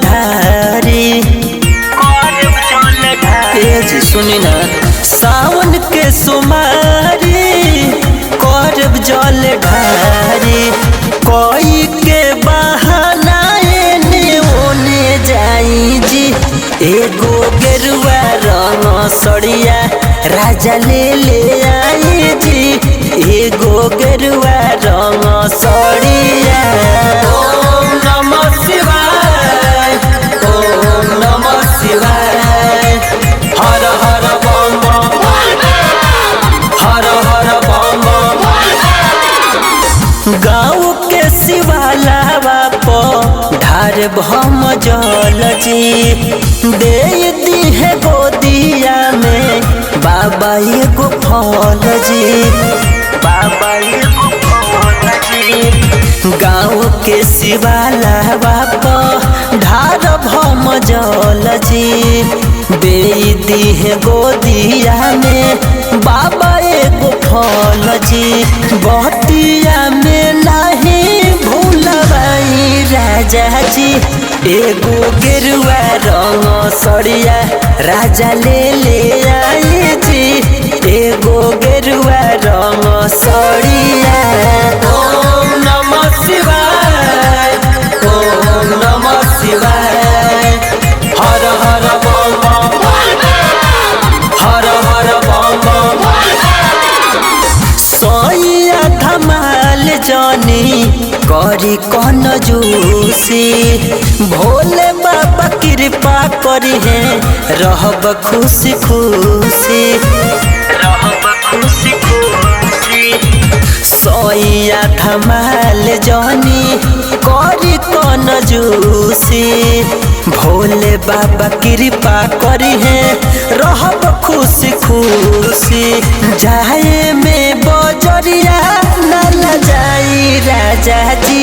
ढारी सुनी ना सावन के सुमारी करब जल ढारी कोई के बहाना एने ओने जाई जी एगो गेरुआ रंग सड़िया राजा ले आई जी एगो गेरुआ रंग सड़िया। ओम नमः शिवाय ओम नमः शिवाय हर हर बम बम हर हर बम बम। गाँव के शिवालावा पर ढार भम जल जी दे दी है गोदिया में बाबा एगो फल जी बाबा एगो फल जी। गाँव के शिवालावा पर ढार भम जल जी दे दी है गोदिया में बाबा एगो फल जी बहतिया में नहीं भूलबाई राजा जी एगो गेरुआ रंग सड़िया राजा ले आई जी एगो गेरुआ रंग सड़िया। ओम नमः शिवाय ओम नमः शिवाय हर हर बम बम हर हर बम बम। सोइया धमाल जानी करी कौन जूसी भोले बाबा कृपा करी है रहब खुशी खुशी रहब खुशी खुशी। सोइया धमाल जानी करी कौन जूसी भोले बाबा कृपा करी है रहब खुशी खुशी। जाए में बजरिया न जाई राजा जी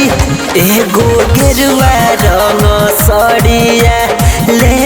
एगो गेरुआ रंग सड़िया ले